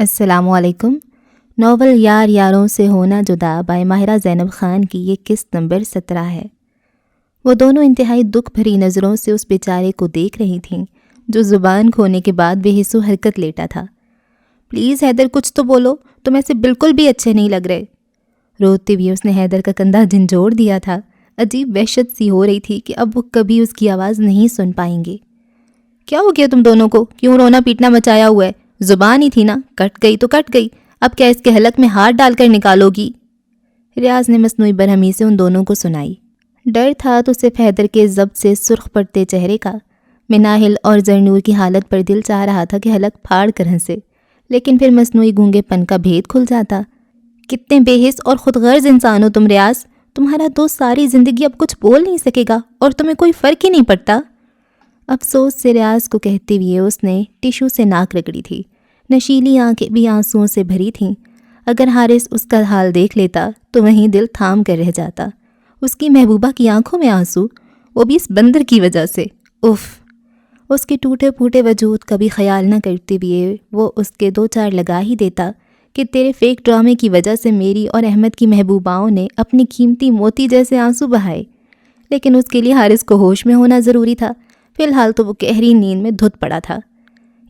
السلام علیکم۔ ناول یار یاروں سے ہونا جدا بائے ماہرہ زینب خان کی یہ قسط نمبر 17 ہے۔ وہ دونوں انتہائی دکھ بھری نظروں سے اس بیچارے کو دیکھ رہی تھیں جو زبان کھونے کے بعد بے حس و حرکت لیٹا تھا۔ پلیز حیدر کچھ تو بولو، تم ایسے بالکل بھی اچھے نہیں لگ رہے۔ روتے ہوئے اس نے حیدر کا کندھا جھنجھوڑ دیا تھا۔ عجیب وحشت سی ہو رہی تھی کہ اب وہ کبھی اس کی آواز نہیں سن پائیں گے۔ کیا ہو گیا تم دونوں کو؟ کیوں رونا پیٹنا مچایا ہوا ہے؟ زبان ہی تھی نا، کٹ گئی تو کٹ گئی، اب کیا اس کے حلق میں ہاتھ ڈال کر نکالو گی؟ ریاض نے مصنوعی برہمی سے ان دونوں کو سنائی۔ ڈر تھا تو صرف حیدر کے ضبط سے سرخ پڑتے چہرے کا۔ مناہل اور زرنور کی حالت پر دل چاہ رہا تھا کہ حلق پھاڑ کر ہنسے، لیکن پھر مصنوعی گونگے پن کا بھید کھل جاتا۔ کتنے بے حس اور خود غرض انسان ہو تم ریاض، تمہارا دوست ساری زندگی اب کچھ بول نہیں سکے گا اور تمہیں کوئی فرق ہی نہیں پڑتا۔ افسوس سے ریاض کو کہتے ہوئے اس نے ٹیشو سے ناک رگڑی تھی۔ نشیلی آنکھیں بھی آنسوؤں سے بھری تھیں۔ اگر حارث اس کا حال دیکھ لیتا تو وہیں دل تھام کر رہ جاتا۔ اس کی محبوبہ کی آنکھوں میں آنسو، وہ بھی اس بندر کی وجہ سے۔ اف! اس کے ٹوٹے پھوٹے وجود کا بھی خیال نہ کرتے ہوئے وہ اس کے دو چار لگا ہی دیتا کہ تیرے فیک ڈرامے کی وجہ سے میری اور احمد کی محبوباؤں نے اپنی قیمتی موتی جیسے آنسو بہائے۔ لیکن اس کے لیے حارث کو ہوش میں ہونا ضروری تھا۔ فی الحال تو وہ گہری نیند میں دھت پڑا تھا،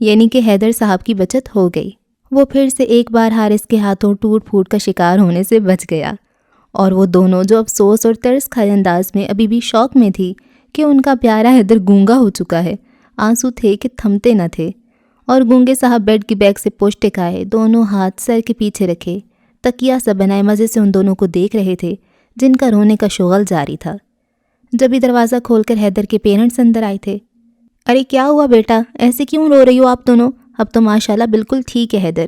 یعنی کہ حیدر صاحب کی بچت ہو گئی۔ وہ پھر سے ایک بار حارث کے ہاتھوں ٹوٹ پھوٹ کا شکار ہونے سے بچ گیا، اور وہ دونوں جو افسوس اور ترس کھائے انداز میں ابھی بھی شوق میں تھی کہ ان کا پیارا حیدر گونگا ہو چکا ہے، آنسو تھے کہ تھمتے نہ تھے۔ اور گونگے صاحب بیڈ کی بیک سے پوچھ ٹکائے، دونوں ہاتھ سر کے پیچھے رکھے، تکیہ سا بنائے مزے سے ان دونوں کو دیکھ رہے تھے جن کا رونے کا شغل جاری تھا۔ جب ہی دروازہ کھول کر حیدر کے پیرنٹس اندر آئے تھے۔ ارے کیا ہوا بیٹا، ایسے کیوں رو رہی ہو آپ دونوں؟ اب تو ماشاءاللہ بالکل ٹھیک ہے حیدر،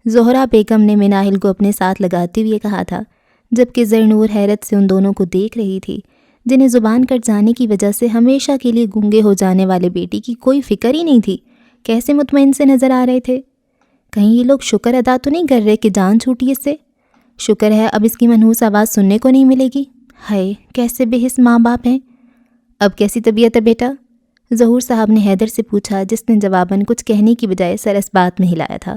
زہرا بیگم نے مناہل کو اپنے ساتھ لگاتے ہوئے کہا تھا، جبکہ زرنور حیرت سے ان دونوں کو دیکھ رہی تھی جنہیں زبان کٹ جانے کی وجہ سے ہمیشہ کے لیے گونگے ہو جانے والے بیٹی کی کوئی فکر ہی نہیں تھی۔ کیسے مطمئن سے نظر آ رہے تھے۔ کہیں یہ لوگ شکر ادا تو نہیں کر رہے کہ جان چھوٹی اس سے؟ شکر ہے اب اس کی منحوس آواز سننے کو نہیں ملے گی۔ ہائے کیسے بے حس ماں باپ ہیں۔ اب کیسی طبیعت ہے بیٹا؟ ظہور صاحب نے حیدر سے پوچھا، جس نے جواباً کچھ کہنے کی بجائے سر اس بات میں ہلایا تھا۔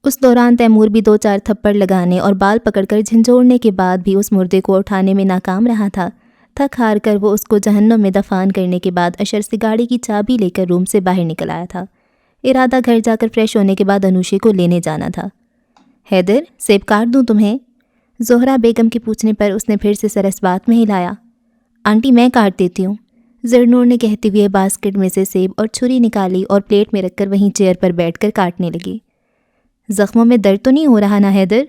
اس دوران تیمور بھی دو چار تھپڑ لگانے اور بال پکڑ کر جھنجھوڑنے کے بعد بھی اس مردے کو اٹھانے میں ناکام رہا تھا۔ تھک ہار کر وہ اس کو جہنم میں دفان کرنے کے بعد اشر سے گاڑی کی چابی لے کر روم سے باہر نکل آیا تھا۔ ارادہ گھر جا کر فریش ہونے کے بعد انوشے کو لینے جانا تھا۔ حیدر سیب کاٹ دوں تمہیں؟ زہرا بیگم کے پوچھنے پر اس نے پھر سے سر اس بات میں ہلایا۔ آنٹی میں کاٹ دیتی ہوں، زرنور نے کہتے ہوئے باسکٹ میں سے سیب اور چھری نکالی اور پلیٹ میں رکھ کر وہیں چیئر پر بیٹھ کر کاٹنے لگی۔ زخموں میں درد تو نہیں ہو رہا نا حیدر؟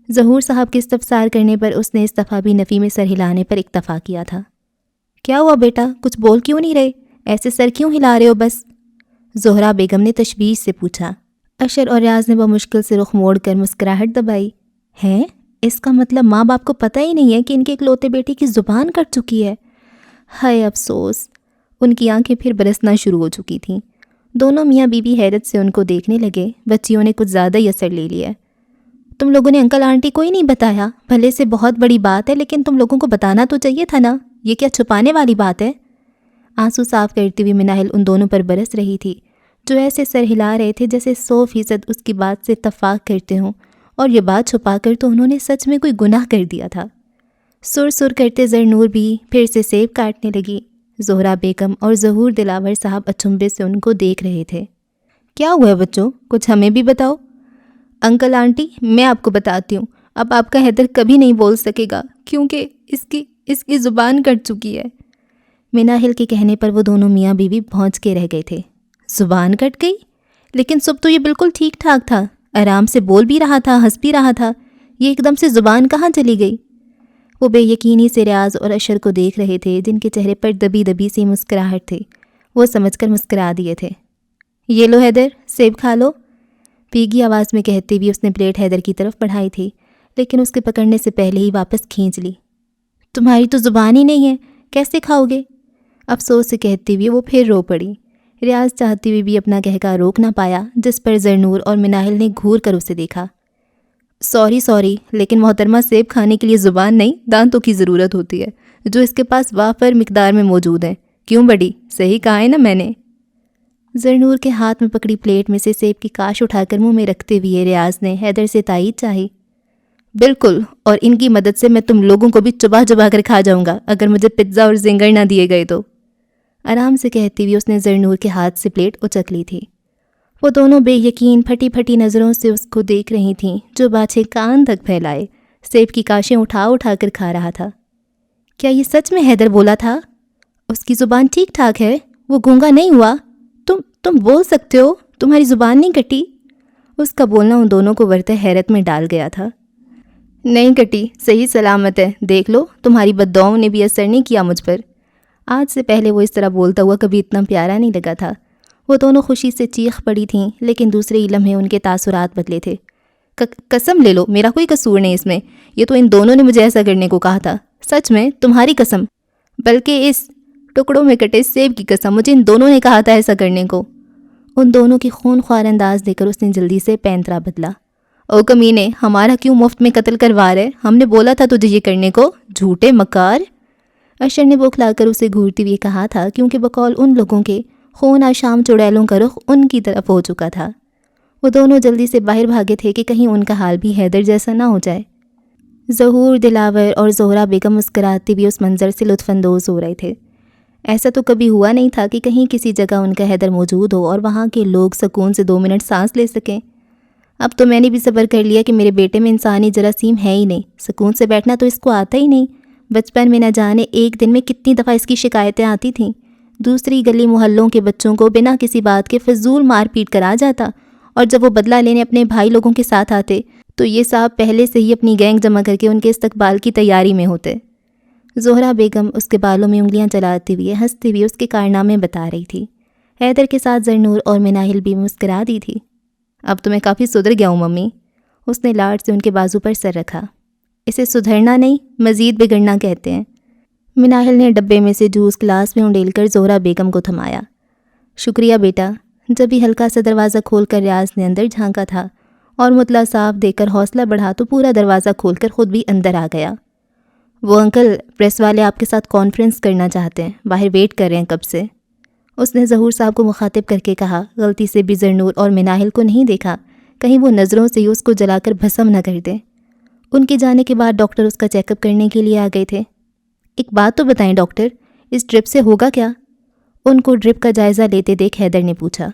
ظہور صاحب کے استفسار کرنے پر اس نے اس دفعہ بھی نفی میں سر ہلانے پر اکتفا کیا تھا۔ کیا ہوا بیٹا، کچھ بول کیوں نہیں رہے؟ ایسے سر کیوں ہلا رہے ہو بس؟ زہرا بیگم نے تشویش سے پوچھا۔ اشر اور ریاض نے بمشکل سے رخ موڑ کر مسکراہٹ دبائی۔ ہیں؟ اس کا مطلب ماں باپ کو پتہ ہی نہیں ہے کہ ان کے اکلوتے بیٹی کی زبان کٹ چکی ہے۔ ہائے افسوس! ان کی آنکھیں پھر برسنا شروع ہو چکی تھیں۔ دونوں میاں بیوی حیرت سے ان کو دیکھنے لگے۔ بچیوں نے کچھ زیادہ ہی اثر لے لیا۔ تم لوگوں نے انکل آنٹی کو ہی نہیں بتایا؟ بھلے سے بہت بڑی بات ہے، لیکن تم لوگوں کو بتانا تو چاہیے تھا نا، یہ کیا چھپانے والی بات ہے؟ آنسو صاف کرتے ہوئے مناہل ان دونوں پر برس رہی تھی، جو ایسے سر ہلا رہے تھے جیسے 100% اس کی بات سے اتفاق کرتے ہوں، اور یہ بات چھپا کر تو انہوں نے سچ میں کوئی گناہ کر دیا تھا۔ سر سر کرتے زرنور بھی پھر سے سیب کاٹنے لگی۔ زہرا بیگم اور ظہور دلاور صاحب اچنبھے سے ان کو دیکھ رہے تھے۔ کیا ہوا ہے بچوں، کچھ ہمیں بھی بتاؤ۔ انکل آنٹی میں آپ کو بتاتی ہوں، اب آپ کا حیدر کبھی نہیں بول سکے گا کیونکہ اس کی زبان کٹ چکی ہے۔ مناہل کے کہنے پر وہ دونوں میاں بیوی بھونچ کے رہ گئے تھے۔ زبان کٹ گئی؟ لیکن صبح تو یہ بالکل ٹھیک ٹھاک تھا، آرام سے بول بھی رہا تھا، ہنس بھی رہا تھا، یہ ایک دم سے زبان کہاں چلی گئی؟ وہ بے یقینی سے ریاض اور اشر کو دیکھ رہے تھے جن کے چہرے پر دبی دبی سی مسکراہٹ تھی۔ وہ سمجھ کر مسکرا دیے تھے۔ یہ لو حیدر، سیب کھا لو، پیگی آواز میں کہتے ہوئے اس نے پلیٹ حیدر کی طرف بڑھائی تھی، لیکن اس کے پکڑنے سے پہلے ہی واپس کھینچ لی۔ تمہاری تو زبان ہی نہیں ہے، کیسے کھاؤ گے؟ افسوس سے کہتے ہوئے وہ پھر رو پڑی۔ ریاض چاہتے ہوئے بھی اپنا کہکا روک نہ پایا، جس پر زرنور اور مناہل نے گھور کر اسے دیکھا۔ سوری لیکن محترمہ، سیب کھانے کے لیے زبان نہیں دانتوں کی ضرورت ہوتی ہے، جو اس کے پاس وافر مقدار میں موجود ہیں۔ کیوں بڑی، صحیح کہا ہے نا میں نے؟ زرنور کے ہاتھ میں پکڑی پلیٹ میں سے سیب کی کاش اٹھا کر منہ میں رکھتے ہوئے ریاض نے حیدر سے تائید چاہی۔ بالکل، اور ان کی مدد سے میں تم لوگوں کو بھی چبا چبا کر کھا جاؤں گا اگر مجھے پزا اور زنگر نہ دیے گئے تو، آرام سے کہتی ہوئی اس نے زرنور کے ہاتھ سے پلیٹ اچک لی تھی۔ وہ دونوں بے یقین پھٹی پھٹی نظروں سے اس کو دیکھ رہی تھیں جو باچھے کان تک پھیلائے سیب کی کاشیں اٹھا اٹھا کر کھا رہا تھا۔ کیا یہ سچ میں حیدر بولا تھا؟ اس کی زبان ٹھیک ٹھاک ہے؟ وہ گونگا نہیں ہوا؟ تم بول سکتے ہو؟ تمہاری زبان نہیں کٹی؟ اس کا بولنا ان دونوں کو ورتے حیرت میں ڈال گیا تھا۔ نہیں کٹی، صحیح سلامت ہے، دیکھ لو تمہاری بددعاؤں نے بھی اثر نہیں کیا مجھ پر۔ آج سے پہلے وہ اس طرح بولتا ہوا کبھی اتنا پیارا نہیں لگا تھا۔ وہ دونوں خوشی سے چیخ پڑی تھیں، لیکن دوسرے ہی لمحے ان کے تاثرات بدلے تھے۔ قسم لے لو، میرا کوئی قصور نہیں اس میں، یہ تو ان دونوں نے مجھے ایسا کرنے کو کہا تھا۔ سچ میں تمہاری قسم، بلکہ اس ٹکڑوں میں کٹے سیب کی قسم، مجھے ان دونوں نے کہا تھا ایسا کرنے کو۔ ان دونوں کی خون خوار انداز دے کر اس نے جلدی سے پینترا بدلا۔ او کمینے، ہمارا کیوں مفت میں قتل کروا رہے؟ ہم نے بولا تھا تجھے یہ کرنے کو، جھوٹے مکار۔ اشر نے بوکھلا کر اسے گھورتے ہوئے کہا تھا، کیونکہ بقول ان لوگوں کے خون آشام چڑیلوں کا رخ ان کی طرف ہو چکا تھا۔ وہ دونوں جلدی سے باہر بھاگے تھے کہ کہیں ان کا حال بھی حیدر جیسا نہ ہو جائے۔ ظہور، دلاور اور زہرہ بیگم مسکراتے بھی اس منظر سے لطف اندوز ہو رہے تھے۔ ایسا تو کبھی ہوا نہیں تھا کہ کہیں کسی جگہ ان کا حیدر موجود ہو اور وہاں کے لوگ سکون سے 2 منٹ سانس لے سکیں۔ اب تو میں نے بھی صبر کر لیا کہ میرے بیٹے میں انسانی جراثیم ہے ہی نہیں، سکون سے بیٹھنا تو اس کو آتا ہی نہیں۔ بچپن میں نہ جانے ایک دن میں کتنی دفعہ اس کی شکایتیں آتی تھیں۔ دوسری گلی محلوں کے بچوں کو بنا کسی بات کے فضول مار پیٹ کرا جاتا، اور جب وہ بدلہ لینے اپنے بھائی لوگوں کے ساتھ آتے تو یہ صاحب پہلے سے ہی اپنی گینگ جمع کر کے ان کے استقبال کی تیاری میں ہوتے۔ زہرہ بیگم اس کے بالوں میں انگلیاں چلاتے ہوئے ہنستے ہوئے اس کے کارنامے بتا رہی تھی۔ حیدر کے ساتھ زرنور اور مناہل بھی مسکرا دی تھی۔ اب تو میں کافی سدھر گیا ہوں ممی، اس نے لاڈ سے ان کے بازو پر سر رکھا۔ اسے سدھرنا نہیں، مزید بگڑنا کہتے ہیں۔ مناہل نے ڈبے میں سے جوس گلاس میں انڈیل کر زہرہ بیگم کو تھمایا۔ شکریہ بیٹا۔ جب ہی ہلکا سا دروازہ کھول کر ریاض نے اندر جھانکا تھا اور مطلع صاحب دے کر حوصلہ بڑھا تو پورا دروازہ کھول کر خود بھی اندر آ گیا۔ وہ انکل، پریس والے آپ کے ساتھ کانفرنس کرنا چاہتے ہیں، باہر ویٹ کر رہے ہیں کب سے، اس نے ظہور صاحب کو مخاطب کر کے کہا۔ غلطی سے بھی زرنور اور مناہل کو نہیں دیکھا، کہیں وہ نظروں سے ہی اس کو جلا کر بھسم نہ کر دیں۔ ان کے جانے کے بعد ڈاکٹر اس کا چیک اپ کرنے کے لیے آ گئے تھے۔ ایک بات تو بتائیں ڈاکٹر، اس ڈرپ سے ہوگا کیا؟ ان کو ڈرپ کا جائزہ لیتے دیکھ حیدر نے پوچھا۔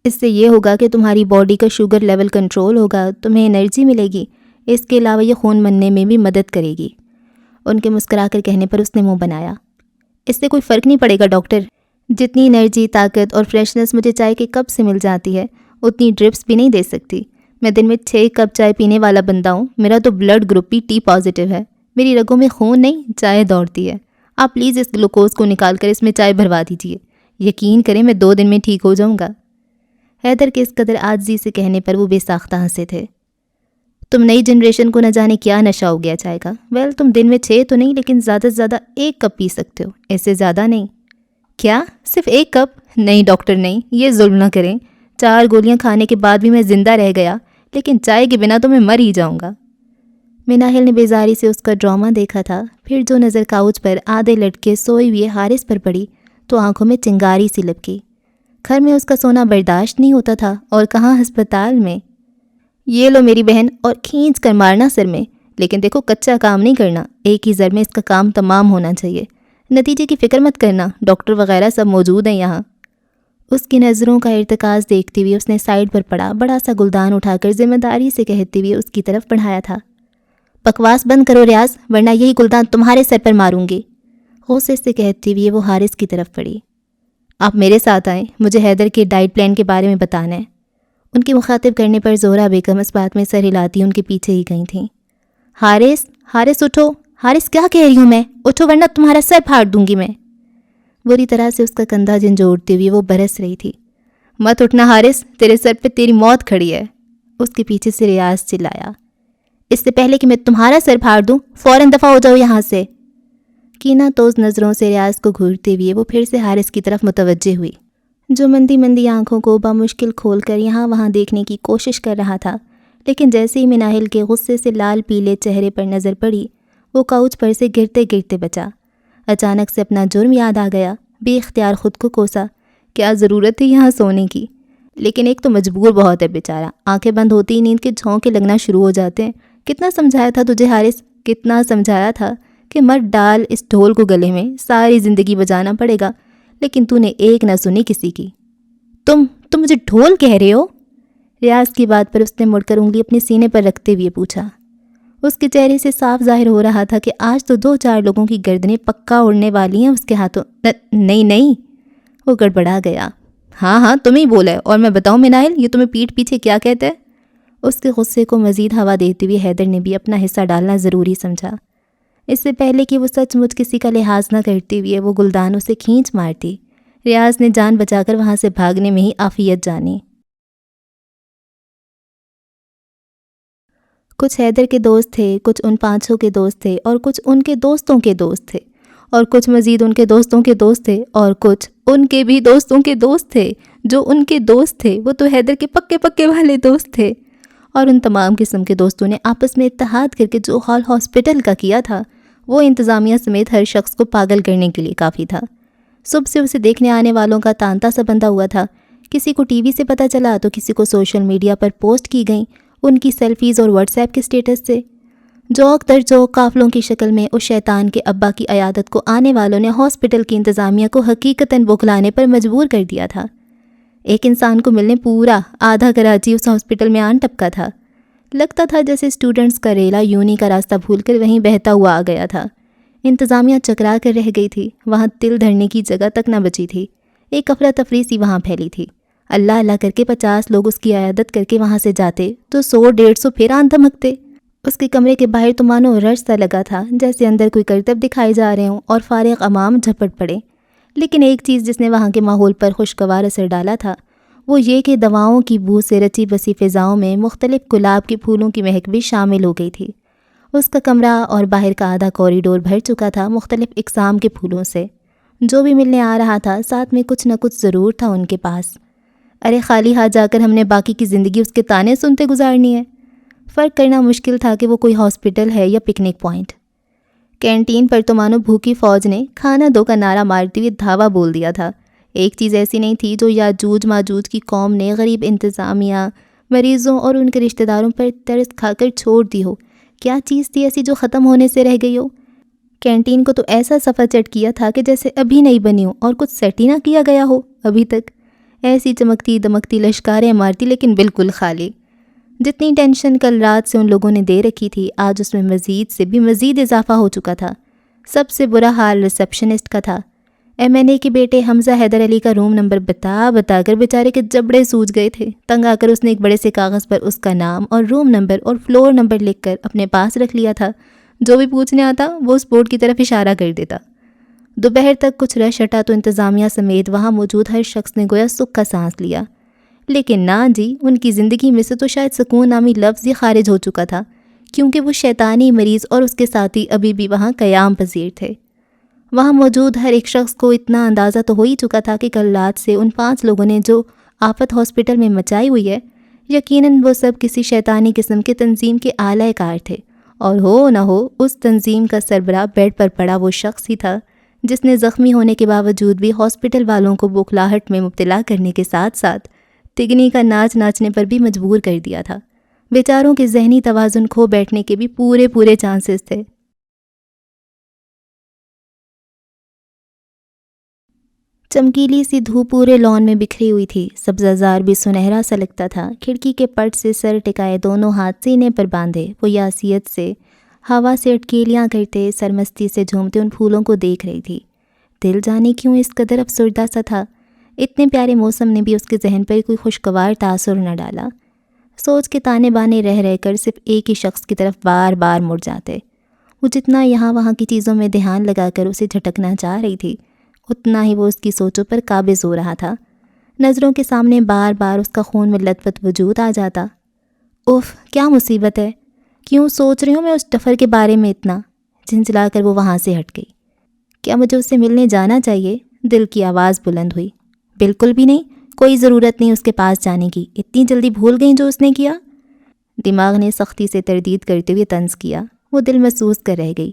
اس سے یہ ہوگا کہ تمہاری باڈی کا شوگر لیول کنٹرول ہوگا، تمہیں انرجی ملے گی، اس کے علاوہ یہ خون بننے میں بھی مدد کرے گی۔ ان کے مسکرا کر کہنے پر اس نے منہ بنایا۔ اس سے کوئی فرق نہیں پڑے گا ڈاکٹر، جتنی انرجی، طاقت اور فریشنس مجھے چائے کے کپ سے مل جاتی ہے اتنی ڈرپس بھی نہیں دے سکتی۔ میں دن میں 6 کپ چائے پینے والا بندہ ہوں، میرا تو بلڈ گروپ بھی ٹی پازیٹیو ہے، میری رگوں میں خون نہیں چائے دوڑتی ہے۔ آپ پلیز اس گلوکوز کو نکال کر اس میں چائے بھروا دیجیے، یقین کریں میں 2 دن میں ٹھیک ہو جاؤں گا۔ حیدر کے اس قدر عاجزی سے کہنے پر وہ بے ساختہ ہنسے تھے۔ تم نئی جنریشن کو نہ جانے کیا نشہ ہو گیا چائے کا۔ ویل تم دن میں 6 تو نہیں لیکن زیادہ سے زیادہ 1 کپ پی سکتے ہو، اس سے زیادہ نہیں۔ کیا صرف 1 کپ؟ نہیں ڈاکٹر نہیں، یہ ظلم نہ کریں، 4 گولیاں کھانے کے بعد بھی میں زندہ رہ گیا، لیکن چائے کے بنا تو میں مر ہی جاؤں گا۔ مناہل نے بیزاری سے اس کا ڈرامہ دیکھا تھا، پھر جو نظر کاؤچ پر آدھے لٹکے سوئے ہوئے حارث پر پڑی تو آنکھوں میں چنگاری سی لپکی۔ گھر میں اس کا سونا برداشت نہیں ہوتا تھا اور کہاں ہسپتال میں۔ یہ لو میری بہن، اور کھینچ کر مارنا سر میں، لیکن دیکھو کچا کام نہیں کرنا، ایک ہی زر میں اس کا کام تمام ہونا چاہیے، نتیجے کی فکر مت کرنا، ڈاکٹر وغیرہ سب موجود ہیں یہاں۔ اس کی نظروں کا ارتکاز دیکھتے ہوئے اس نے سائڈ پر پڑا بڑا سا گلدان اٹھا کر ذمہ داری سے کہتے ہوئے اس کی طرف بڑھایا تھا۔ بکواس بند کرو ریاض، ورنہ یہی گلدان تمہارے سر پر ماروں گی، غصے سے کہتے ہوئے وہ حارث کی طرف پڑی۔ آپ میرے ساتھ آئیں، مجھے حیدر کے ڈائٹ پلان کے بارے میں بتانا ہے۔ ان کی مخاطب کرنے پر زہرہ بیگم اس بات میں سر ہلاتی ان کے پیچھے ہی گئی تھیں۔ حارث اٹھو، حارث کیا کہہ رہی ہوں میں، اٹھو ورنہ تمہارا سر پھاڑ دوں گی میں۔ بری طرح سے اس کا کندھا جھنجھوڑتے ہوئے وہ برس رہی تھی۔ مت اٹھنا حارث، تیرے سر پہ تیری موت کھڑی ہے، اس کے پیچھے سے ریاض چلایا۔ اس سے پہلے کہ میں تمہارا سر پھاڑ دوں فوراً دفع ہو جاؤ یہاں سے۔ کینہ توز نظروں سے ریاض کو گھورتے ہوئے وہ پھر سے حارث کی طرف متوجہ ہوئی، جو مندی مندی آنکھوں کو بامشکل کھول کر یہاں وہاں دیکھنے کی کوشش کر رہا تھا، لیکن جیسے ہی مناہل کے غصے سے لال پیلے چہرے پر نظر پڑی وہ کاؤچ پر سے گرتے گرتے بچا۔ اچانک سے اپنا جرم یاد آ گیا، بے اختیار خود کو کوسا کیا ضرورت تھی یہاں سونے کی؟ لیکن ایک تو مجبور بہت ہے بیچارہ، آنکھیں بند ہوتی ہی نیند کے جھونکے لگنا شروع ہو جاتے ہیں۔ کتنا سمجھایا تھا تجھے حارث، کتنا سمجھایا تھا کہ مت ڈال اس ڈھول کو گلے میں، ساری زندگی بجانا پڑے گا، لیکن تو نے ایک نہ سنی کسی کی۔ تم مجھے ڈھول کہہ رہے ہو؟ ریاض کی بات پر اس نے مڑ کر انگلی اپنے سینے پر رکھتے ہوئے پوچھا۔ اس کے چہرے سے صاف ظاہر ہو رہا تھا کہ آج تو 2-4 لوگوں کی گردنیں پکا اڑنے والی ہیں اس کے ہاتھوں۔ نہیں، وہ گڑبڑا گیا۔ ہاں تم ہی بولا ہے، اور میں بتاؤں منائل یہ تمہیں پیٹھ پیچھے کیا کہتا ہے؟ اس کے غصے کو مزید ہوا دیتے ہوئے حیدر نے بھی اپنا حصہ ڈالنا ضروری سمجھا۔ اس سے پہلے کہ وہ سچ مچ کسی کا لحاظ نہ کرتے ہوئے وہ گلدانوں سے کھینچ مارتی، ریاض نے جان بچا کر وہاں سے بھاگنے میں ہی عافیت جانی۔ کچھ حیدر کے دوست تھے، کچھ ان 5 کے دوست تھے، اور کچھ ان کے دوستوں کے دوست تھے، اور کچھ مزید ان کے دوستوں کے دوست تھے، اور کچھ ان کے بھی دوستوں کے دوست تھے۔ جو ان کے دوست تھے وہ تو حیدر کے پکے والے دوست تھے، اور ان تمام قسم کے دوستوں نے آپس میں اتحاد کر کے جو حال ہاسپٹل کا کیا تھا وہ انتظامیہ سمیت ہر شخص کو پاگل کرنے کے لیے کافی تھا۔ صبح سے اسے دیکھنے آنے والوں کا تانتا سا بندھا ہوا تھا، کسی کو ٹی وی سے پتہ چلا تو کسی کو سوشل میڈیا پر پوسٹ کی گئیں ان کی سیلفیز اور واٹس ایپ کے سٹیٹس سے۔ جوک در جوک قافلوں کی شکل میں اس شیطان کے ابا کی عیادت کو آنے والوں نے ہاسپٹل کی انتظامیہ کو حقیقتاً بخلانے پر مجبور کر دیا تھا۔ ایک انسان کو ملنے پورا آدھا کراچی اس ہاسپٹل میں آن ٹپکا تھا۔ لگتا تھا جیسے اسٹوڈنٹس کا ریلا یونی کا راستہ بھول کر وہیں بہتا ہوا آ گیا تھا۔ انتظامیہ چکرا کر رہ گئی تھی، وہاں تل دھرنے کی جگہ تک نہ بچی تھی۔ ایک افراتفری سی وہاں پھیلی تھی۔ اللہ کر کے 50 لوگ اس کی عیادت کر کے وہاں سے جاتے تو 100-150 پھر آن دھمکتے۔ اس کے کمرے کے باہر تو مانو رش سا لگا تھا، جیسے اندر کوئی کرتب دکھائے جا رہے ہوں اور فارغ عوام جھپٹ پڑے۔ لیکن ایک چیز جس نے وہاں کے ماحول پر خوشگوار اثر ڈالا تھا وہ یہ کہ دواؤں کی بو سے رچی بسی فضاؤں میں مختلف گلاب کے پھولوں کی مہک بھی شامل ہو گئی تھی۔ اس کا کمرہ اور باہر کا آدھا کوریڈور بھر چکا تھا مختلف اقسام کے پھولوں سے۔ جو بھی ملنے آ رہا تھا ساتھ میں کچھ نہ کچھ ضرور تھا ان کے پاس۔ ارے خالی ہاتھ جا کر ہم نے باقی کی زندگی اس کے تانے سنتے گزارنی ہے؟ فرق کرنا مشکل تھا کہ وہ کوئی ہاسپٹل ہے یا پکنک پوائنٹ۔ کینٹین پر تو مانو بھوکی فوج نے کھانا دو کا نعرہ مارتے ہوئے دھاوا بول دیا تھا۔ ایک چیز ایسی نہیں تھی جو یاجوج ماجوج کی قوم نے غریب انتظامیہ، مریضوں اور ان کے رشتہ داروں پر ترس کھا کر چھوڑ دی ہو۔ کیا چیز تھی ایسی جو ختم ہونے سے رہ گئی ہو؟ کینٹین کو تو ایسا صفا چٹ کیا تھا کہ جیسے ابھی نہیں بنی ہو اور کچھ سیٹ ہی نہ کیا گیا ہو ابھی تک۔ ایسی چمکتی دمکتی لشکاریں مارتی لیکن بالکل خالی۔ جتنی ٹینشن کل رات سے ان لوگوں نے دے رکھی تھی آج اس میں مزید سے بھی مزید اضافہ ہو چکا تھا۔ سب سے برا حال ریسیپشنسٹ کا تھا۔ MNA کے بیٹے حمزہ حیدر علی کا روم نمبر بتا کر بیچارے کے جبڑے سوج گئے تھے۔ تنگ آ کر اس نے ایک بڑے سے کاغذ پر اس کا نام اور روم نمبر اور فلور نمبر لکھ کر اپنے پاس رکھ لیا تھا۔ جو بھی پوچھنے آتا وہ اس بورڈ کی طرف اشارہ کر دیتا۔ دوپہر تک کچھ رش ہٹا تو انتظامیہ سمیت وہاں موجود ہر شخص نے گویا سکھ کا سانس لیا۔ لیکن نہ جی، ان کی زندگی میں سے تو شاید سکون نامی لفظ ہی خارج ہو چکا تھا، کیونکہ وہ شیطانی مریض اور اس کے ساتھی ابھی بھی وہاں قیام پذیر تھے۔ وہاں موجود ہر ایک شخص کو اتنا اندازہ تو ہو ہی چکا تھا کہ کل رات سے ان 5 لوگوں نے جو آفت ہاسپٹل میں مچائی ہوئی ہے، یقیناً وہ سب کسی شیطانی قسم کے تنظیم کے اعلی کار تھے، اور ہو نہ ہو اس تنظیم کا سربراہ بیڈ پر پڑا وہ شخص ہی تھا جس نے زخمی ہونے کے باوجود بھی ہاسپٹل والوں کو بوکھلاہٹ میں مبتلا کرنے کے ساتھ ساتھ تگنی کا ناچ ناچنے پر بھی مجبور کر دیا تھا۔ بیچاروں کے ذہنی توازن کھو بیٹھنے کے بھی پورے چانسز تھے۔ چمکیلی سی دھوپ پورے لان میں بکھری ہوئی تھی، سبزہ زار بھی سنہرا سا لگتا تھا۔ کھڑکی کے پٹ سے سر ٹکائے دونوں ہاتھ سینے پر باندھے وہ یاسیت سے ہوا سے اٹکیلیاں کرتے سرمستی سے جھومتے ان پھولوں کو دیکھ رہی تھی۔ دل جانے کیوں اس قدر افسردہ سا تھا۔ اتنے پیارے موسم نے بھی اس کے ذہن پر کوئی خوشگوار تاثر نہ ڈالا۔ سوچ کے تانے بانے رہ کر صرف ایک ہی شخص کی طرف بار بار مڑ جاتے۔ وہ جتنا یہاں وہاں کی چیزوں میں دھیان لگا کر اسے جھٹکنا چاہ رہی تھی، اتنا ہی وہ اس کی سوچوں پر قابض ہو رہا تھا۔ نظروں کے سامنے بار بار اس کا خون میں لت پت وجود آ جاتا۔ اوف، کیا مصیبت ہے، کیوں سوچ رہی ہوں میں اس ڈفر کے بارے میں اتنا؟ جھنجھلا کر وہ وہاں سے ہٹ گئی۔ کیا مجھے اس سے ملنے جانا چاہیے؟ دل کی آواز بلند ہوئی۔ بالکل بھی نہیں، کوئی ضرورت نہیں اس کے پاس جانے کی، اتنی جلدی بھول گئیں جو اس نے کیا؟ دماغ نے سختی سے تردید کرتے ہوئے طنز کیا۔ وہ دل محسوس کر رہ گئی۔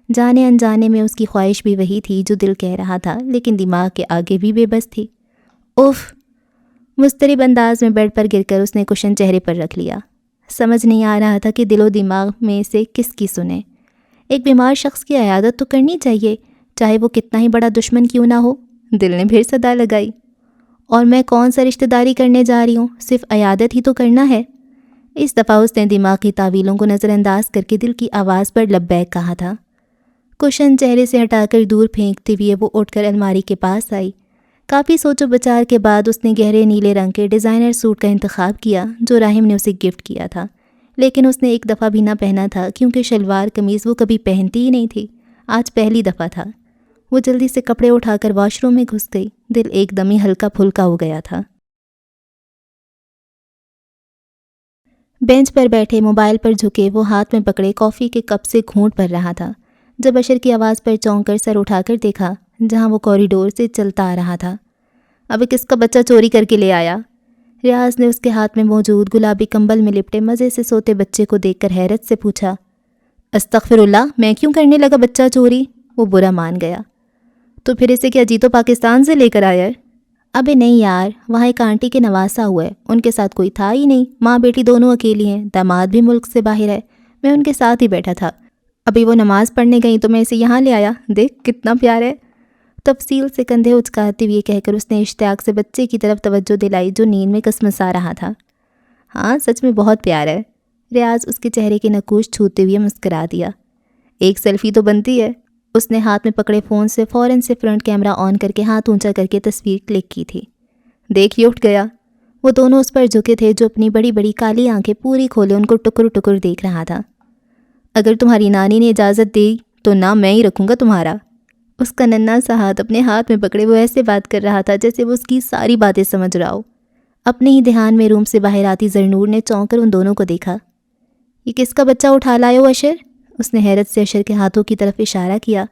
جانے انجانے میں اس کی خواہش بھی وہی تھی جو دل کہہ رہا تھا، لیکن دماغ کے آگے بھی بے بس تھی۔ اوف! مضطرب انداز میں بیڈ پر گر کر اس نے کشن چہرے پر رکھ لیا۔ سمجھ نہیں آ رہا تھا کہ دل و دماغ میں سے کس کی سنیں۔ ایک بیمار شخص کی عیادت تو کرنی چاہیے، چاہے وہ کتنا ہی بڑا دشمن کیوں نہ ہو۔ دل نے پھر صدا لگائی، اور میں کون سا رشتہ داری کرنے جا رہی ہوں، صرف عیادت ہی تو کرنا ہے۔ اس دفعہ اس نے دماغی تعویلوں کو نظر انداز کر کے دل کی آواز پر لبیک کہا تھا۔ کشن چہرے سے ہٹا کر دور پھینکتے ہوئے وہ اٹھ کر الماری کے پاس آئی۔ کافی سوچ و بچار کے بعد اس نے گہرے نیلے رنگ کے ڈیزائنر سوٹ کا انتخاب کیا جو راہم نے اسے گفٹ کیا تھا، لیکن اس نے ایک دفعہ بھی نہ پہنا تھا کیونکہ شلوار قمیض وہ کبھی پہنتی ہی نہیں تھی۔ آج پہلی دفعہ تھا۔ وہ جلدی سے کپڑے اٹھا کر واش روم میں گھس گئی۔ دل ایک دم ہی ہلکا پھلکا ہو گیا تھا۔ بینچ پر بیٹھے موبائل پر جھکے وہ ہاتھ میں پکڑے کافی کے کپ سے گھونٹ بھر رہا تھا جب اشر کی آواز پر چونک کر سر اٹھا کر دیکھا جہاں وہ کوریڈور سے چلتا آ رہا تھا۔ ابھی کس کا بچہ چوری کر کے لے آیا؟ ریاض نے اس کے ہاتھ میں موجود گلابی کمبل میں لپٹے مزے سے سوتے بچے کو دیکھ کر حیرت سے پوچھا۔ استغفر اللہ، میں کیوں کرنے لگا بچہ چوری؟ وہ برا مان گیا۔ تو پھر اسے کیا جیتو پاکستان سے لے کر آیا ہے؟ ابے نہیں یار، وہاں ایک آنٹی کے نواسا ہوا ہے، ان کے ساتھ کوئی تھا ہی نہیں، ماں بیٹی دونوں اکیلی ہیں، داماد بھی ملک سے باہر ہے، میں ان کے ساتھ ہی بیٹھا تھا، ابھی وہ نماز پڑھنے گئی تو میں اسے یہاں لے آیا، دیکھ کتنا پیار ہے۔ تفصیل سے کندھے اچکاتے ہوئے کہہ کر اس نے اشتیاق سے بچے کی طرف توجہ دلائی جو نیند میں کسمسا رہا تھا۔ ہاں سچ میں بہت پیار ہے۔ ریاض اس کے چہرے کے نقوش چھوتے ہوئے مسکرا دیا۔ ایک سیلفی تو بنتی ہے۔ اس نے ہاتھ میں پکڑے فون سے فوراً سے فرنٹ کیمرہ آن کر کے ہاتھ اونچا کر کے تصویر کلک کی تھی۔ دیکھ یہ اٹھ گیا۔ وہ دونوں اس پر جھکے تھے جو اپنی بڑی بڑی کالی آنکھیں پوری کھولے ان کو ٹکر ٹکر دیکھ رہا تھا۔ اگر تمہاری نانی نے اجازت دی تو نام میں ہی رکھوں گا تمہارا۔ اس کا ننھا سا ہاتھ اپنے ہاتھ میں پکڑے وہ ایسے بات کر رہا تھا جیسے وہ اس کی ساری باتیں سمجھ رہا ہو۔ اپنے ہی دھیان میں روم سے باہر آتی زرنور نے چونک کر ان دونوں کو دیکھا۔ یہ کس کا بچہ اٹھا لائے ہو اشر؟ اس نے حیرت سے اشر کے ہاتھوں کی طرف اشارہ کیا۔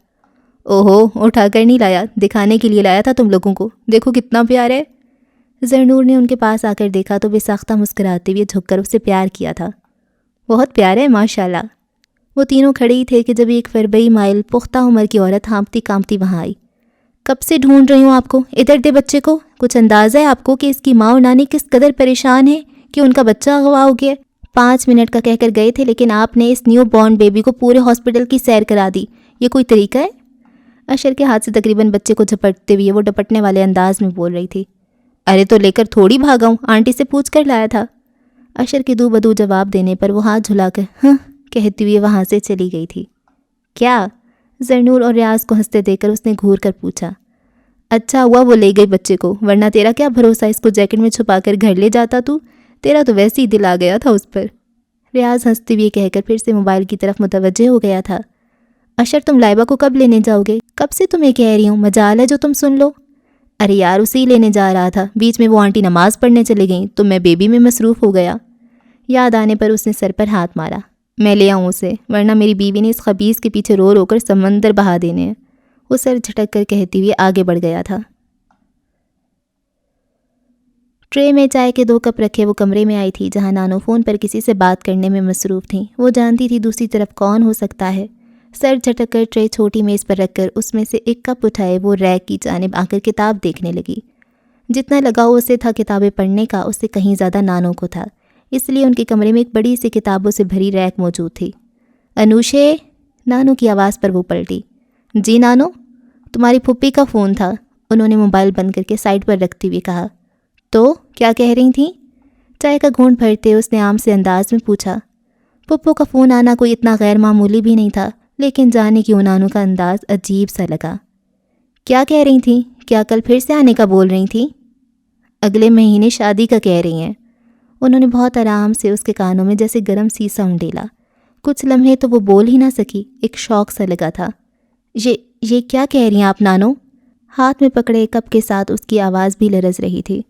اوہو، اٹھا کر نہیں لایا، دکھانے کے لیے لایا تھا تم لوگوں کو، دیکھو کتنا پیار ہے۔ زرنور نے ان کے پاس آ کر دیکھا تو بے ساختہ مسکراتے ہوئے جھک کر اسے پیار کیا تھا۔ بہت پیار ہے ماشاءاللہ۔ وہ تینوں کھڑے ہی تھے کہ جب ایک فربئی مائل پختہ عمر کی عورت ہانپتی کانپتی وہاں آئی۔ کب سے ڈھونڈ رہی ہوں آپ کو، ادھر دے بچے کو۔ کچھ اندازہ ہے آپ کو کہ اس کی ماں اور نانی کس قدر پریشان ہے کہ ان کا بچہ اغوا ہو گیا؟ 5 منٹ کا کہہ کر گئے تھے لیکن آپ نے اس نیو بورن بیبی کو پورے ہاسپٹل کی سیر کرا دی، یہ کوئی طریقہ ہے؟ اشر کے ہاتھ سے تقریباً بچے کو جھپٹتے ہوئے وہ ڈپٹنے والے انداز میں بول رہی تھی۔ ارے تو لے کر تھوڑی بھاگا ہوں، آنٹی سے پوچھ کر لایا تھا۔ اشر کے دو بدو جواب دینے پر وہ ہاتھ جھلا کر ہاں کہتی ہوئے وہاں سے چلی گئی تھی۔ کیا؟ زرنور اور ریاض کو ہنستے دیکھ کر اس نے گھور کر پوچھا۔ اچھا ہوا وہ لے گئی بچے کو، ورنہ تیرا کیا بھروسہ اس کو جیکٹ میں چھپا کر گھر لے جاتا تو؟ تیرا تو ویسے ہی دل آ گیا تھا اس پر۔ ریاض ہنستے ہوئے کہہ کر پھر سے موبائل کی طرف متوجہ ہو گیا تھا۔ اشر تم لائبہ کو کب لینے جاؤ گے؟ کب سے تمہیں کہہ رہی ہوں، مجال ہے جو تم سن لو۔ ارے یار اسے ہی لینے جا رہا تھا، بیچ میں وہ آنٹی نماز پڑھنے چلے گئیں تو میں بیبی میں مصروف ہو گیا۔ یاد آنے پر اس نے سر پر ہاتھ مارا۔ میں لے آؤں اسے، ورنہ میری بیوی نے اس خبیث کے پیچھے رو رو کر سمندر بہا دینے ہیں۔ وہ سر جھٹک کر کہتی ہوئے آگے بڑھ گیا تھا۔ ٹرے میں چائے کے 2 کپ رکھے وہ کمرے میں آئی تھی جہاں نانو فون پر کسی سے بات کرنے میں مصروف تھیں۔ وہ جانتی تھی دوسری طرف کون ہو سکتا ہے۔ سر جھٹک کر ٹرے چھوٹی میز پر رکھ کر اس میں سے ایک کپ اٹھائے وہ ریک کی جانب آ کر کتاب دیکھنے لگی۔ جتنا لگاؤ اسے تھا کتابیں پڑھنے کا اس سے کہیں زیادہ نانو کو تھا، اس لیے ان کے کمرے میں ایک بڑی سی کتابوں سے بھری ریک موجود تھی۔ انوشے، نانو کی آواز پر وہ پلٹی۔ جی نانو، تمہاری پھپھی کا فون تھا، انہوں نے موبائل بند کر کے سائڈ پر رکھتے ہوئے کہا۔ تو کیا کہہ رہی تھیں؟ چائے کا گھونٹ بھرتے اس نے عام سے انداز میں پوچھا۔ پھپھو کا فون آنا کوئی اتنا غیر معمولی بھی نہیں تھا، لیکن جانے کیوں نانو کا انداز عجیب سا لگا۔ کیا کہہ رہی تھیں؟ کیا کل پھر سے آنے کا بول رہی تھیں؟ اگلے مہینے شادی کا کہہ رہی ہیں، انہوں نے بہت آرام سے اس کے کانوں میں جیسے گرم سیسا انڈیلا۔ کچھ لمحے تو وہ بول ہی نہ سکی، ایک شوق سا لگا تھا۔ یہ کیا کہہ رہی ہیں آپ نانو؟ ہاتھ میں پکڑے کپ کے ساتھ اس کی آواز بھی لرز رہی تھی۔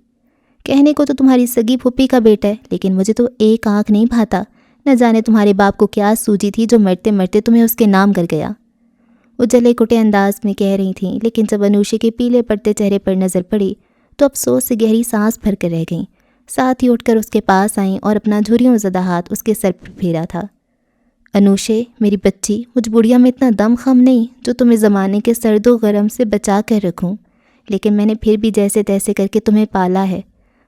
کہنے کو تو تمہاری سگی پھپھی کا بیٹا ہے، لیکن مجھے تو ایک آنکھ نہیں بھاتا، نہ جانے تمہارے باپ کو کیا سوجی تھی جو مرتے مرتے تمہیں اس کے نام کر گیا۔ وہ جلے کٹے انداز میں کہہ رہی تھیں، لیکن جب انوشے کے پیلے پڑتے چہرے پر نظر پڑی تو افسوس سے گہری سانس بھر کر رہ گئیں۔ ساتھ ہی اٹھ کر اس کے پاس آئیں اور اپنا جھریوں زدہ ہاتھ اس کے سر پر پھیرا تھا۔ انوشے میری بچی، مجھ بڑھیا میں اتنا دم خم نہیں جو تمہیں زمانے کے سرد و گرم سے بچا کر رکھوں۔ لیکن میں نے پھر بھی جیسے تیسے کر کے تمہیں پالا ہے۔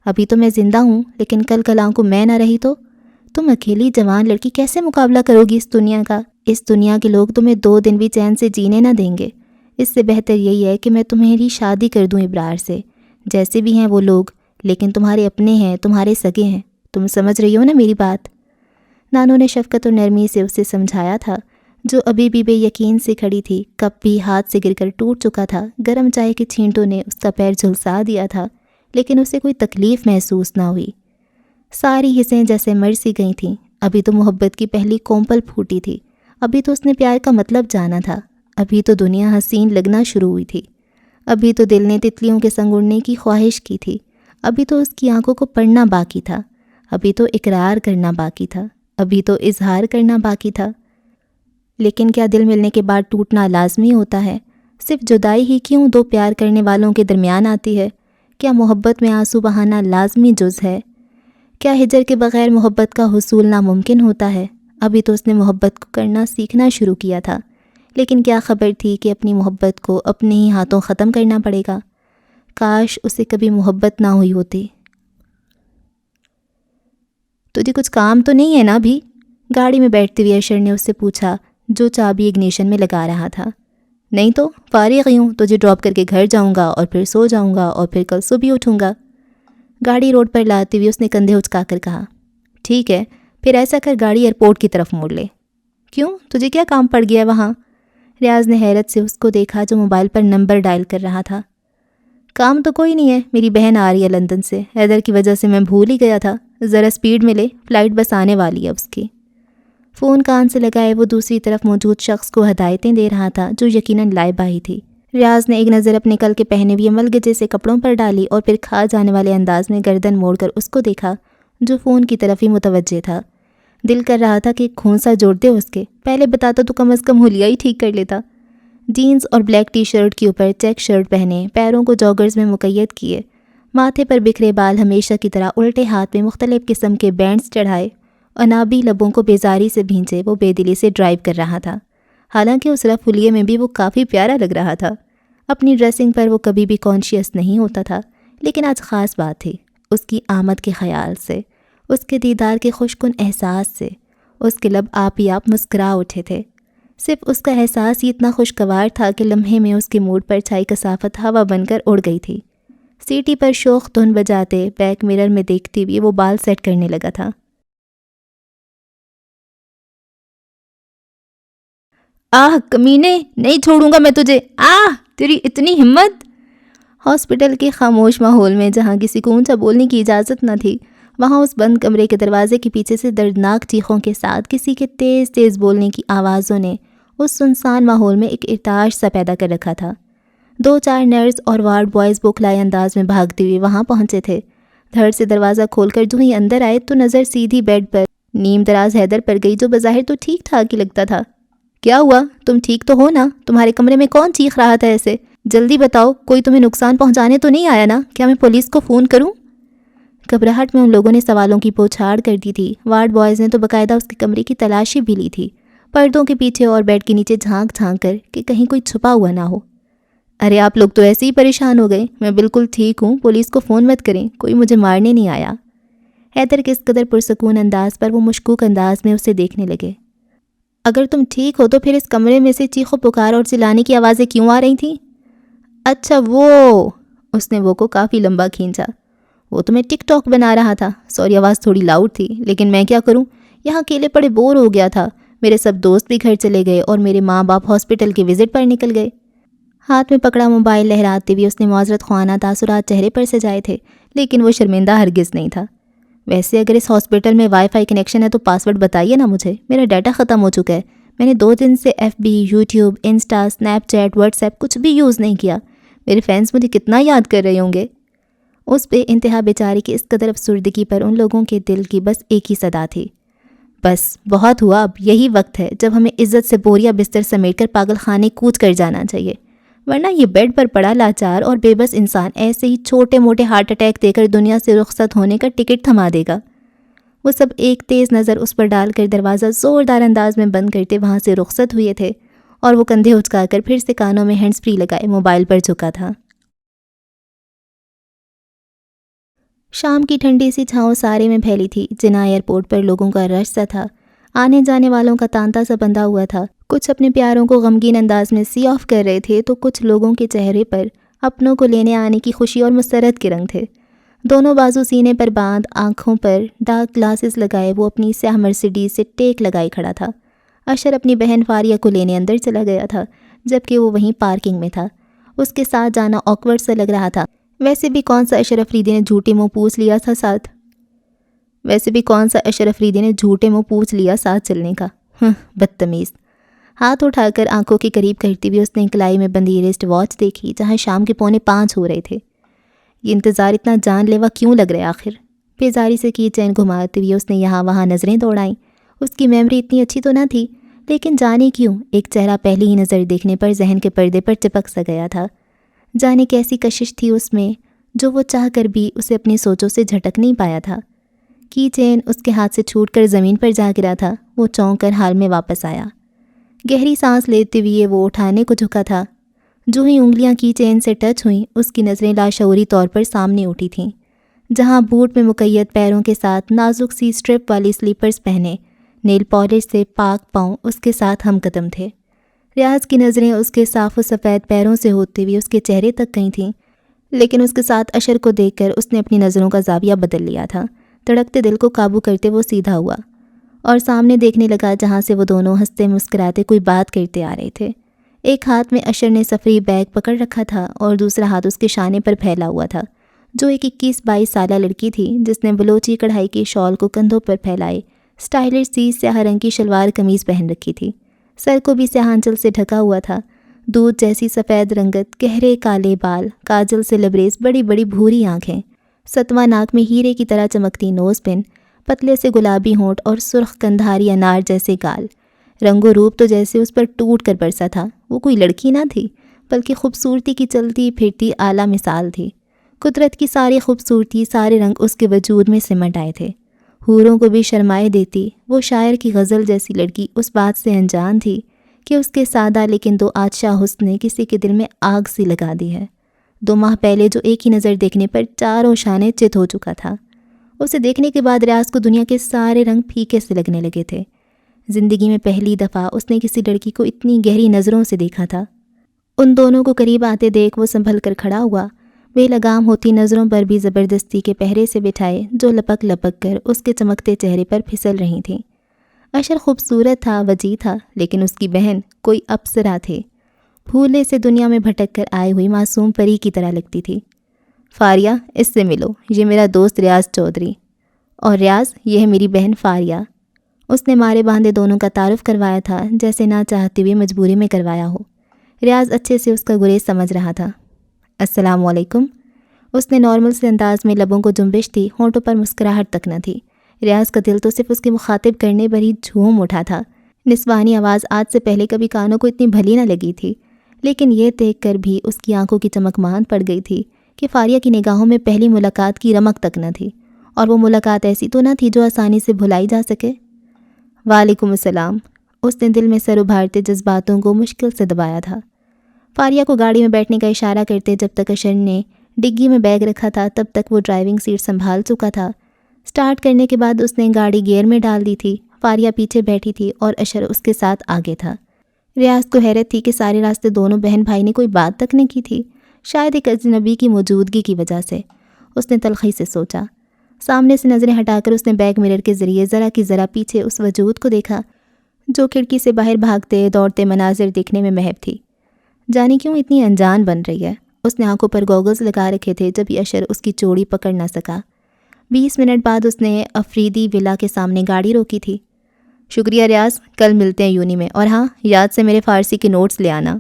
ابھی تو میں زندہ ہوں، لیکن کل کلاں کو میں نہ رہی تو تم اکیلی جوان لڑکی کیسے مقابلہ کرو گی اس دنیا کا؟ اس دنیا کے لوگ تمہیں 2 دن بھی چین سے جینے نہ دیں گے۔ اس سے بہتر یہی ہے کہ میں تمہاری شادی کر دوں ابرار سے۔ جیسے بھی ہیں وہ لوگ، لیکن تمہارے اپنے ہیں، تمہارے سگے ہیں۔ تم سمجھ رہی ہو نا میری بات؟ نانو نے شفقت اور نرمی سے اسے سمجھایا تھا، جو ابھی بھی بے یقین سے کھڑی تھی۔ کپ بھی ہاتھ سے گر کر ٹوٹ چکا تھا، گرم چائے کے چھینٹوں نے اس کا پیر جھلسا دیا تھا، لیکن اسے کوئی تکلیف محسوس نہ ہوئی۔ ساری حسیں جیسے مر سی گئی تھیں۔ ابھی تو محبت کی پہلی کومپل پھوٹی تھی، ابھی تو اس نے پیار کا مطلب جانا تھا، ابھی تو دنیا حسین لگنا شروع ہوئی تھی، ابھی تو دل نے تتلیوں کے سنگ اڑنے کی خواہش کی تھی، ابھی تو اس کی آنکھوں کو پڑھنا باقی تھا، ابھی تو اقرار کرنا باقی تھا، ابھی تو اظہار کرنا باقی تھا۔ لیکن کیا دل ملنے کے بعد ٹوٹنا لازمی ہوتا ہے؟ صرف جدائی ہی کیوں 2 پیار کرنے والوں کے درمیان آتی ہے؟ کیا محبت میں آنسو بہانا لازمی جز ہے؟ کیا ہجر کے بغیر محبت کا حصول ناممکن ہوتا ہے؟ ابھی تو اس نے محبت کو کرنا سیکھنا شروع کیا تھا، لیکن کیا خبر تھی کہ اپنی محبت کو اپنے ہی ہاتھوں ختم کرنا پڑے گا۔ کاش اسے کبھی محبت نہ ہوئی ہوتی۔ تجھے کچھ کام تو نہیں ہے نا بھی؟ گاڑی میں بیٹھتے ہوئے اشر نے اس سے پوچھا، جو چابی اگنیشن میں لگا رہا تھا۔ نہیں تو فارغ ہی ہوں، تجھے ڈراپ کر کے گھر جاؤں گا اور پھر سو جاؤں گا اور پھر کل صبح اٹھوں گا۔ گاڑی روڈ پر لاتے ہوئے اس نے کندھے اچکا کر کہا، ٹھیک ہے، پھر ایسا کر گاڑی ایئرپورٹ کی طرف موڑ لے۔ کیوں، تجھے کیا کام پڑ گیا وہاں؟ ریاض نے حیرت سے اس کو دیکھا جو موبائل پر نمبر ڈائل کر رہا تھا۔ کام تو کوئی نہیں ہے، میری بہن آ رہی ہے لندن سے، حیدر کی وجہ سے میں بھول ہی گیا تھا، ذرا سپیڈ میں لے، فلائٹ بس آنے والی ہے اس کی۔ فون کان سے لگائے وہ دوسری طرف موجود شخص کو ہدایتیں دے رہا تھا، جو یقیناً لائبہ ہی تھی۔ ریاض نے ایک نظر اپنے کل کے پہنے ہوئے ملگے سے کپڑوں پر ڈالی اور پھر کھا جانے والے انداز میں گردن موڑ کر اس کو دیکھا، جو فون کی طرف ہی متوجہ تھا۔ دل کر رہا تھا کہ کھونسا جوڑ دے اس کے، پہلے بتاتا تو کم از کم حلیہ ہی ٹھیک کر لیتا۔ جینز اور بلیک ٹی شرٹ کے اوپر چیک شرٹ پہنے، پیروں کو جاگرز میں مقید کیے، ماتھے پر بکھرے بال ہمیشہ کی طرح الٹے ہاتھ میں مختلف قسم کے بینڈز چڑھائے، انابی لبوں کو بیزاری سے بھینچے وہ بے دلی سے ڈرائیو کر رہا تھا۔ حالانکہ اس رف حلیے میں بھی وہ کافی پیارا لگ رہا تھا۔ اپنی ڈریسنگ پر وہ کبھی بھی کانشیس نہیں ہوتا تھا، لیکن آج خاص بات تھی، اس کی آمد کے خیال سے، اس کے دیدار کے خوشکن احساس سے۔ اس کے لب آپ ہی آپ مسکرا اٹھے تھے۔ صرف اس کا احساس ہی اتنا خوشگوار تھا کہ لمحے میں اس کے موڈ پر چھائی کثافت ہوا بن کر اڑ گئی تھی۔ سیٹی پر شوخ دھن بجاتے بیک مرر میں دیکھتی ہوئی وہ بال سیٹ کرنے لگا تھا۔ آہ کمینے، نہیں چھوڑوں گا میں تجھے، آہ تیری اتنی ہمت۔ ہاسپٹل کے خاموش ماحول میں جہاں کسی کو اونچا بولنے کی اجازت نہ تھی، وہاں اس بند کمرے کے دروازے کے پیچھے سے دردناک چیخوں کے ساتھ کسی کے تیز تیز بولنے کی آوازوں نے اس سنسان ماحول میں ایک ارتعاش سا پیدا کر رکھا تھا۔ 2-4 نرس اور وارڈ بوائز بوکھلائے انداز میں بھاگتے ہوئے وہاں پہنچے تھے۔ دھڑ سے دروازہ کھول کر جو ہی اندر آئے تو نظر سیدھی بیڈ پر نیم دراز حیدر پر گئی، جو بظاہر تو ٹھیک ٹھاک ہی لگتا تھا۔ کیا ہوا؟ تم ٹھیک تو ہو نا؟ تمہارے کمرے میں کون چیخ رہا تھا ایسے؟ جلدی بتاؤ، کوئی تمہیں نقصان پہنچانے تو نہیں آیا نا؟ کیا میں پولیس کو فون کروں؟ گھبراہٹ میں ان لوگوں نے سوالوں کی پوچھاڑ کر دی تھی۔ وارڈ بوائز نے تو باقاعدہ اس کے کمرے کی تلاشی بھی لی تھی، پردوں کے پیچھے اور بیڈ کے نیچے جھانک جھانک کر کہ کہیں کوئی چھپا ہوا نہ ہو۔ ارے آپ لوگ تو ایسے ہی پریشان ہو گئے، میں بالکل ٹھیک ہوں، پولیس کو فون مت کریں، کوئی مجھے مارنے نہیں آیا۔ حیدر کے اس قدر پرسکون انداز پر وہ مشکوک انداز میں اسے دیکھنے لگے۔ اگر تم ٹھیک ہو تو پھر اس کمرے میں سے چیخ و پکار اور چلانے کی آوازیں کیوں آ رہی تھیں؟ اچھا وہ، اس نے وہ کو کافی لمبا کھینچا، وہ تو میں ٹک ٹاک بنا رہا تھا، سوری آواز تھوڑی لاؤڈ تھی، لیکن میں کیا کروں، یہاں اکیلے پڑے بور ہو گیا تھا، میرے سب دوست بھی گھر چلے گئے اور میرے ماں باپ ہاسپٹل کے وزٹ پر نکل گئے۔ ہاتھ میں پکڑا موبائل لہراتے ہوئے اس نے معذرت خوانا تاثرات چہرے پر سجائے تھے، لیکن وہ شرمندہ ہرگز نہیں تھا۔ ویسے اگر اس ہاسپٹل میں وائی فائی کنیکشن ہے تو پاسورڈ بتائیے نا مجھے، میرا ڈیٹا ختم ہو چکا ہے، میں نے 2 دن سے F B, YouTube, Insta, Snapchat, WhatsApp کچھ بھی یوز نہیں کیا، میرے فینس مجھے کتنا یاد کر رہے ہوں گے۔ اس بے انتہا بیچارے کی اس قدر افسردگی پر ان لوگوں کے دل کی بس ایک ہی صدا تھی، بس بہت ہوا، اب یہی وقت ہے جب ہمیں عزت سے بوریا بستر سمیٹ کر پاگل خانے کوچ کر جانا چاہیے، ورنہ یہ بیڈ پر پڑا لاچار اور بے بس انسان ایسے ہی چھوٹے موٹے ہارٹ اٹیک دے کر دنیا سے رخصت ہونے کا ٹکٹ تھما دے گا۔ وہ سب ایک تیز نظر اس پر ڈال کر دروازہ زوردار انداز میں بند کرتے وہاں سے رخصت ہوئے تھے، اور وہ کندھے اچکا کر پھر سے کانوں میں ہینڈز فری لگائے موبائل پر جھکا تھا۔ شام کی ٹھنڈی سی چھاؤں سارے میں پھیلی تھی۔ جناح ایئرپورٹ پر لوگوں کا رش سا تھا، آنے جانے والوں کا تانتا سا بندھا ہوا تھا۔ کچھ اپنے پیاروں کو غمگین انداز میں سی آف کر رہے تھے تو کچھ لوگوں کے چہرے پر اپنوں کو لینے آنے کی خوشی اور مسرت کے رنگ تھے۔ دونوں بازو سینے پر باندھ، آنکھوں پر ڈارک گلاسز لگائے وہ اپنی سیاہ مرسیڈیز سے ٹیک لگائے کھڑا تھا۔ اشر اپنی بہن فاریہ کو لینے اندر چلا گیا تھا، جبکہ وہ وہیں پارکنگ میں تھا۔ اس کے ساتھ جانا آکورڈ سا لگ رہا تھا۔ ویسے بھی کون سا اشر افریدی نے جھوٹے منہ پوچھ لیا ساتھ چلنے کا۔ بدتمیز۔ ہاتھ اٹھا کر آنکھوں کے قریب کرتی ہوئی اس نے کلائی میں بندھی ریسٹ واچ دیکھی، جہاں شام کے 4:45 ہو رہے تھے۔ یہ انتظار اتنا جان لیوا کیوں لگ رہا ہے آخر؟ بیزاری سے کی چین گھماتے ہوئے اس نے یہاں وہاں نظریں دوڑائیں۔ اس کی میموری اتنی اچھی تو نہ تھی، لیکن جانے کیوں ایک چہرہ پہلی ہی نظر دیکھنے پر ذہن کے پردے پر چپک سا گیا تھا۔ جانے کیسی کشش تھی اس میں، جو وہ چاہ کر بھی اسے اپنی سوچوں سے جھٹک نہیں پایا تھا۔ کی چین اس کے ہاتھ سے چھوٹ کر زمین پر جا گرا تھا۔ وہ چونک کر حال میں واپس آیا۔ گہری سانس لیتے ہوئے وہ اٹھانے کو جھکا تھا۔ جو ہی انگلیاں کی چین سے ٹچ ہوئیں، اس کی نظریں لاشعوری طور پر سامنے اٹھی تھیں، جہاں بوٹ میں مقید پیروں کے ساتھ نازک سی سٹرپ والی سلیپرز پہنے، نیل پالش سے پاک پاؤں اس کے ساتھ ہم قدم تھے۔ ریاض کی نظریں اس کے صاف و سفید پیروں سے ہوتے ہوئے اس کے چہرے تک گئی تھیں، لیکن اس کے ساتھ اشر کو دیکھ کر اس نے اپنی نظروں کا زاویہ بدل لیا تھا۔ تڑکتے دل کو قابو کرتے وہ سیدھا ہوا اور سامنے دیکھنے لگا، جہاں سے وہ دونوں ہنستے مسکراتے کوئی بات کرتے آ رہے تھے۔ ایک ہاتھ میں اشر نے سفری بیگ پکڑ رکھا تھا اور دوسرا ہاتھ اس کے شانے پر پھیلا ہوا تھا، جو ایک 21-22 سالہ لڑکی تھی، جس نے بلوچی کڑھائی کی شال کو کندھوں پر پھیلائے سٹائلش سی سیاہ رنگ کی شلوار قمیض پہن رکھی تھی۔ سر کو بھی سیاہ آنچل سے ڈھکا ہوا تھا۔ دودھ جیسی سفید رنگت، گہرے کالے بال، کاجل سے لبریز بڑی بڑی بھوری آنکھیں، ستواں ناک میں ہیرے کی طرح چمکتی نوز پن، پتلے سے گلابی ہونٹ اور سرخ کندھاری انار جیسے گال۔ رنگ و روپ تو جیسے اس پر ٹوٹ کر برسا تھا۔ وہ کوئی لڑکی نہ تھی، بلکہ خوبصورتی کی چلتی پھرتی اعلیٰ مثال تھی۔ قدرت کی ساری خوبصورتی، سارے رنگ اس کے وجود میں سمٹ آئے تھے۔ حوروں کو بھی شرمائے دیتی وہ شاعر کی غزل جیسی لڑکی اس بات سے انجان تھی کہ اس کے سادہ لیکن دو آتشاہ حسن نے کسی کے دل میں آگ سی لگا دی ہے۔ 2 ماہ پہلے جو ایک ہی نظر دیکھنے پر چاروں شانے چت ہو چکا تھا، اسے دیکھنے کے بعد ریاض کو دنیا کے سارے رنگ پھیکے سے لگنے لگے تھے۔ زندگی میں پہلی دفعہ اس نے کسی لڑکی کو اتنی گہری نظروں سے دیکھا تھا۔ ان دونوں کو قریب آتے دیکھ وہ سنبھل کر کھڑا ہوا، بے لگام ہوتی نظروں پر بھی زبردستی کے پہرے سے بٹھائے، جو لپک لپک کر اس کے چمکتے چہرے پر پھسل رہی تھیں۔ اشر خوبصورت تھا، وجیح تھا، لیکن اس کی بہن کوئی اپسرا تھے، پھولے سے دنیا میں بھٹک کر آئی ہوئی معصوم پری کی طرح لگتی تھی۔ فاریہ، اس سے ملو، یہ میرا دوست ریاض چودھری، اور ریاض، یہ ہے میری بہن فاریہ۔ اس نے مارے باندھے دونوں کا تعارف کروایا تھا، جیسے نہ چاہتے ہوئے مجبوری میں کروایا ہو۔ ریاض اچھے سے اس کا گریز سمجھ رہا تھا۔ السلام علیکم۔ اس نے نارمل سے انداز میں، لبوں کو جنبش تھی، ہونٹوں پر مسکراہٹ تک نہ تھی۔ ریاض کا دل تو صرف اس کے مخاطب کرنے پر ہی جھوم اٹھا تھا۔ نسوانی آواز آج سے پہلے کبھی کانوں کو اتنی بھلی نہ لگی تھی، لیکن یہ دیکھ کر بھی اس کی آنکھوں کی چمک مان پڑ گئی تھی کہ فاریہ کی نگاہوں میں پہلی ملاقات کی رمق تک نہ تھی، اور وہ ملاقات ایسی تو نہ تھی جو آسانی سے بھلائی جا سکے۔ وعلیکم السلام۔ اس نے دل میں سر ابھارتے جذباتوں کو مشکل سے دبایا تھا۔ فاریہ کو گاڑی میں بیٹھنے کا اشارہ کرتے جب تک اشر نے ڈگی میں بیگ رکھا تھا تب تک وہ ڈرائیونگ سیٹ سنبھال چکا تھا۔ سٹارٹ کرنے کے بعد اس نے گاڑی گیئر میں ڈال دی تھی۔ فاریہ پیچھے بیٹھی تھی اور اشر اس کے ساتھ آگے تھا۔ ریاض کو حیرت تھی کہ سارے راستے دونوں بہن بھائی نے کوئی بات تک نہیں کی تھی، شاید ایک اجنبی کی موجودگی کی وجہ سے۔ اس نے تلخی سے سوچا۔ سامنے سے نظریں ہٹا کر اس نے بیک مرر کے ذریعے ذرا کی ذرا پیچھے اس وجود کو دیکھا جو کھڑکی سے باہر بھاگتے دوڑتے مناظر دیکھنے میں محب تھی۔ جانے کیوں اتنی انجان بن رہی ہے؟ اس نے آنکھوں پر گوگلز لگا رکھے تھے جب اشر اس کی چوڑی پکڑ نہ سکا۔ 20 منٹ بعد اس نے افریدی ولا کے سامنے گاڑی روکی تھی۔ شکریہ ریاض، کل ملتے ہیں یونی میں، اور ہاں، یاد سے میرے فارسی کے نوٹس لے آنا۔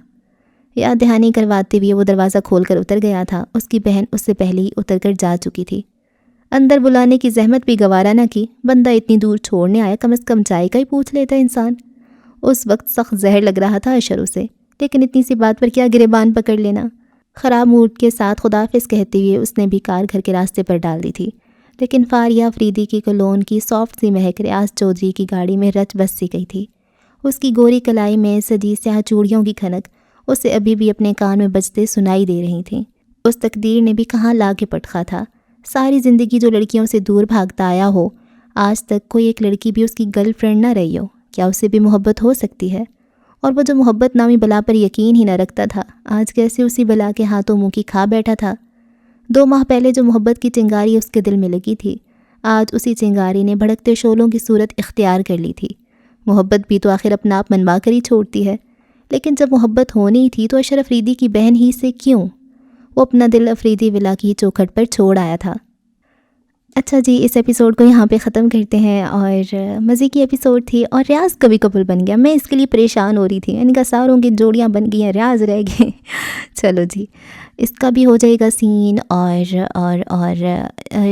یاد دہانی کرواتے ہوئے وہ دروازہ کھول کر اتر گیا تھا۔ اس کی بہن اس سے پہلے ہی اتر کر جا چکی تھی۔ اندر بلانے کی زحمت بھی گوارا نہ کی، بندہ اتنی دور چھوڑنے آیا، کم از کم چائے کا ہی پوچھ لیتا انسان۔ اس وقت سخت زہر لگ رہا تھا اشر اسے، لیکن اتنی سی بات پر کیا گریبان پکڑ لینا۔ خراب موڈ کے ساتھ خداحافظ کہتے ہوئے اس نے بھی کار گھر کے راستے پر ڈال دی تھی، لیکن فاریہ افریدی کی کولون کی سافٹ سی مہک ریاض چودھری کی گاڑی میں رچ بس سی گئی تھی۔ اس کی گوری کلائی میں سجی سیاہ چوڑیوں کی کھنک اسے ابھی بھی اپنے کان میں بجتے سنائی دے رہی تھیں۔ اس تقدیر نے بھی کہاں لا کے پٹخا تھا، ساری زندگی جو لڑکیوں سے دور بھاگتا آیا ہو، آج تک کوئی ایک لڑکی بھی اس کی گرل فرینڈ نہ رہی ہو، کیا اسے بھی محبت ہو سکتی ہے؟ اور وہ جو محبت نامی بلا پر یقین ہی نہ رکھتا تھا، آج کیسے اسی بلا کے ہاتھوں منہ کی کھا بیٹھا تھا؟ 2 ماہ پہلے جو محبت کی چنگاری اس کے دل میں لگی تھی، آج اسی چنگاری نے بھڑکتے شعلوں کی صورت اختیار کر لی تھی۔ محبت بھی تو آخر اپنا آپ منوا کر ہی چھوڑتی ہے، لیکن جب محبت ہونی تھی تو اشرف افریدی کی بہن ہی سے کیوں؟ وہ اپنا دل افریدی ولا کی چوکھٹ پر چھوڑ آیا تھا۔ اچھا جی، اس ایپیسوڈ کو یہاں پہ ختم کرتے ہیں، اور مزے کی ایپیسوڈ تھی، اور ریاض کبھی قبول بن گیا۔ میں اس کے لیے پریشان ہو رہی تھی، ان کا ساروں کی جوڑیاں بن گئی ہیں، ریاض رہ گئے۔ چلو جی، اس کا بھی ہو جائے گا سین، اور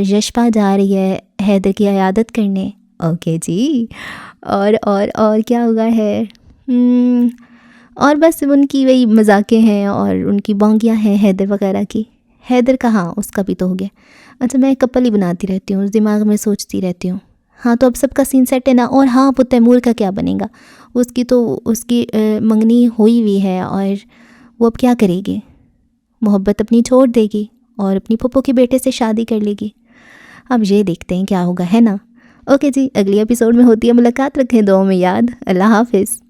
یشپا جا رہی ہے حیدر کی عیادت کرنے۔ اوکے جی، اور کیا ہوگا ہے، اور بس ان کی وہی مذاقیں ہیں اور ان کی بونگیاں ہیں حیدر وغیرہ کی۔ حیدر کہاں، اس کا بھی تو ہو گیا۔ اچھا، میں کپل ہی بناتی رہتی ہوں، دماغ میں سوچتی رہتی ہوں۔ ہاں، تو اب سب کا سین سیٹ ہے نا۔ اور ہاں، وہ تیمور کا کیا بنے گا؟ اس کی منگنی ہوئی ہے، اور وہ اب کیا کرے گی؟ محبت اپنی چھوڑ دے گی اور اپنی پھپھو کے بیٹے سے شادی کر لے گی۔ اب یہ دیکھتے ہیں کیا ہوگا، ہے نا۔ اوکے جی، اگلی ایپیسوڈ میں ہوتی ہے ملاقات، رکھیں دعاؤں میں یاد۔ اللہ حافظ۔